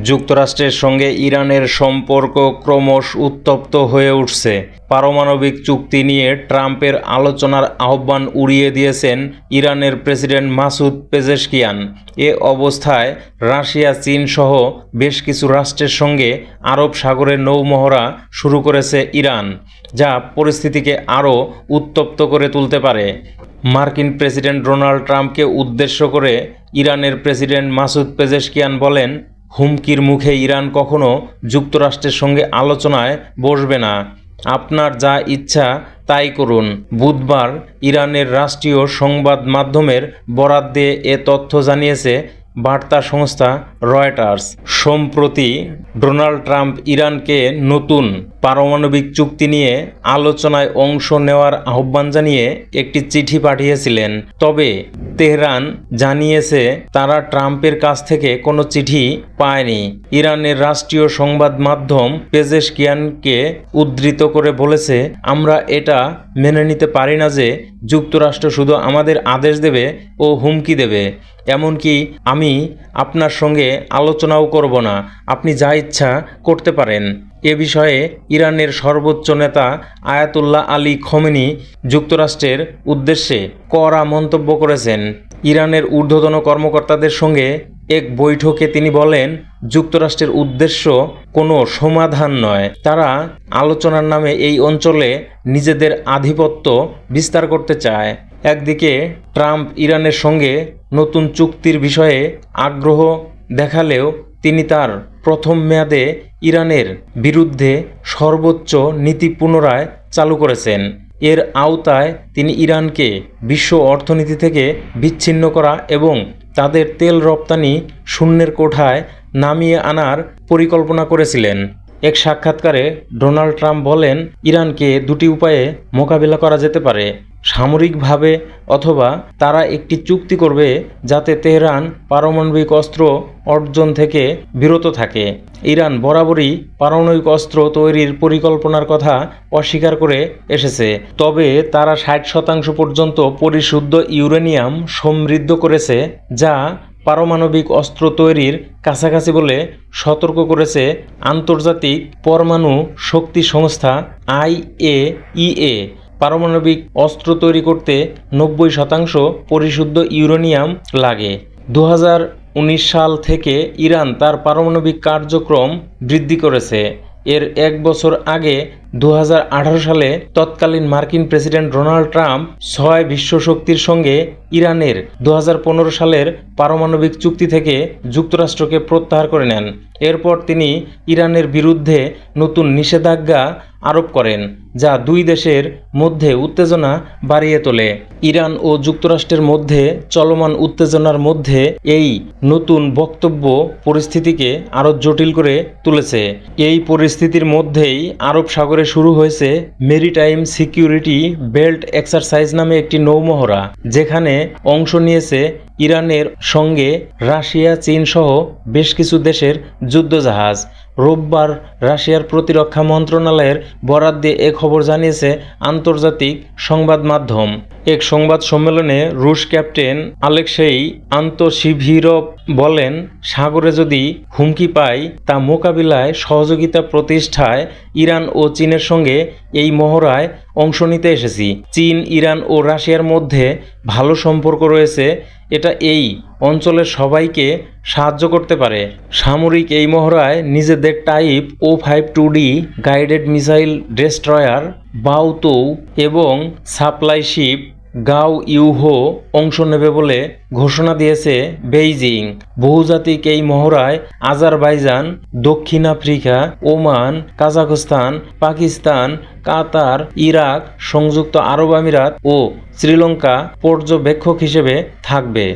যুক্তরাষ্ট্রের সঙ্গে ইরানের সম্পর্ক ক্রমশ উত্তপ্ত হয়ে উঠছে। পারমাণবিক চুক্তি নিয়ে ট্রাম্পের আলোচনার আহ্বান উড়িয়ে দিয়েছেন ইরানের প্রেসিডেন্ট মাসুদ পেজেশকিয়ান। এ অবস্থায় রাশিয়া, চীন সহ বেশ কিছু রাষ্ট্রের সঙ্গে আরব সাগরের নৌমহড়া শুরু করেছে ইরান, যা পরিস্থিতিকে আরও উত্তপ্ত করে তুলতে পারে। মার্কিন প্রেসিডেন্ট ডোনাল্ড ট্রাম্পকে উদ্দেশ্য করে ইরানের প্রেসিডেন্ট মাসুদ পেজেশকিয়ান বলেন, হুমকির মুখে ইরান কখনো যুক্তরাষ্ট্রের সঙ্গে আলোচনায় বসবে না। আপনার যা ইচ্ছা তাই করুন। বুধবার ইরানের রাষ্ট্রীয় সংবাদ মাধ্যমের বরাত দিয়ে এ তথ্য জানিয়েছে বার্তা সংস্থা রয়টার্স। সম্প্রতি ডোনাল্ড ট্রাম্প ইরানকে নতুন পারমাণবিক চুক্তি নিয়ে আলোচনায় অংশ নেওয়ার আহ্বান জানিয়ে একটি চিঠি পাঠিয়েছিলেন। তবে তেহরান জানিয়েছে তারা ট্রাম্পের কাছ থেকে কোনো চিঠি পায়নি। ইরানের রাষ্ট্রীয় সংবাদ মাধ্যম পেজেশকিয়ানকে উদ্ধৃত করে বলেছে, আমরা এটা মেনে নিতে পারি না যে যুক্তরাষ্ট্র শুধু আমাদের আদেশ দেবে ও হুমকি দেবে। এমনকি আমি আপনার সঙ্গে আলোচনাও করব না, আপনি যা ইচ্ছা করতে পারেন। এ বিষয়ে ইরানের সর্বোচ্চ নেতা আয়াতুল্লাহ আলী খমেনি যুক্তরাষ্ট্রের উদ্দেশ্যে কড়া মন্তব্য করেছেন। ইরানের ঊর্ধ্বতন কর্মকর্তাদের সঙ্গে এক বৈঠকে তিনি বলেন, যুক্তরাষ্ট্রের উদ্দেশ্য কোনো সমাধান নয়। তারা আলোচনার নামে এই অঞ্চলে নিজেদের আধিপত্য বিস্তার করতে চায়। একদিকে ট্রাম্প ইরানের সঙ্গে নতুন চুক্তির বিষয়ে আগ্রহ দেখালেও তিনি তার প্রথম মেয়াদে ইরানের বিরুদ্ধে সর্বোচ্চ নীতি পুনরায় চালু করেছেন। এর আওতায় তিনি ইরানকে বিশ্ব অর্থনীতি থেকে বিচ্ছিন্ন করা এবং তাদের তেল রপ্তানি শূন্যের কোঠায় নামিয়ে আনার পরিকল্পনা করেছিলেন। এক সাক্ষাৎকারে ডোনাল্ড ট্রাম্প বলেন, ইরানকে দুটি উপায়ে মোকাবিলা করা যেতে পারে, সামরিকভাবে অথবা তারা একটি চুক্তি করবে যাতে তেহরান পারমাণবিক অস্ত্র অর্জন থেকে বিরত থাকে। ইরান বরাবরই পারমাণবিক অস্ত্র তৈরির পরিকল্পনার কথা অস্বীকার করে এসেছে, তবে তারা 60% পর্যন্ত পরিশুদ্ধ ইউরেনিয়াম সমৃদ্ধ করেছে, যা পারমাণবিক অস্ত্র তৈরির কাছাকাছি বলে সতর্ক করেছে আন্তর্জাতিক পরমাণু শক্তি সংস্থা IAEA। পারমাণবিক অস্ত্র তৈরি করতে 90% পরিশুদ্ধ ইউরেনিয়াম লাগে। 2019 সাল থেকে ইরান তার পারমাণবিক কার্যক্রম বৃদ্ধি করেছে। এর এক বছর আগে 2018 সালে তৎকালীন মার্কিন প্রেসিডেন্ট ডোনাল্ড ট্রাম্প 6 বিশ্বশক্তির সঙ্গে ইরানের 2015 সালের পারমাণবিক চুক্তি থেকে যুক্তরাষ্ট্রকে প্রত্যাহার করে নেন। এরপর তিনি ইরানের বিরুদ্ধে নতুন নিষেধাজ্ঞা আরোপ করেন, যা দুই দেশের মধ্যে উত্তেজনা বাড়িয়ে তোলে। ইরান ও যুক্তরাষ্ট্রের মধ্যে চলমান উত্তেজনার মধ্যে এই নতুন বক্তব্য পরিস্থিতিকে আরও জটিল করে তুলেছে। এই পরিস্থিতির মধ্যেই আরব সাগরে শুরু হয়েছে মেরিটাইম সিকিউরিটি বেল্ট এক্সারসাইজ নামে একটি নৌমহড়া, যেখানে অংশ নিয়েছে ইরানের সঙ্গে রাশিয়া, চীন সহ বেশ কিছু দেশের যুদ্ধজাহাজ। রোববার রাশিয়ার প্রতিরক্ষা মন্ত্রণালয়ের বরাত দিয়ে এ খবর জানিয়েছে আন্তর্জাতিক সংবাদ মাধ্যম। এক সংবাদ সম্মেলনে রুশ ক্যাপ্টেন আলেক্সেই আন্তোশিভিরভ বলেন, সাগরে যদি হুমকি পাই তা মোকাবিলায় সহযোগিতা প্রতিষ্ঠায় ইরান ও চীনের সঙ্গে এই মহড়ায় অংশ নিতে এসেছি। চীন, ইরান ও রাশিয়ার মধ্যে ভালো সম্পর্ক রয়েছে, এটা এই অঞ্চলের সবাইকে সাহায্য করতে পারে। সামরিক এই মহড়ায় নিজেদের type O52D guided missile destroyer Baotou এবং সাপ্লাই শিপ গাও ইউহো অংশ নেবে বলে ঘোষণা দিয়েছে বেইজিং। বহুজাতিক এই মহড়ায় আজারবাইজান, দক্ষিণ আফ্রিকা, ওমান, কাজাখস্তান, পাকিস্তান, কাতার, ইরাক, সংযুক্ত আরব আমিরাত ও শ্রীলঙ্কা পর্যবেক্ষক হিসেবে থাকবে।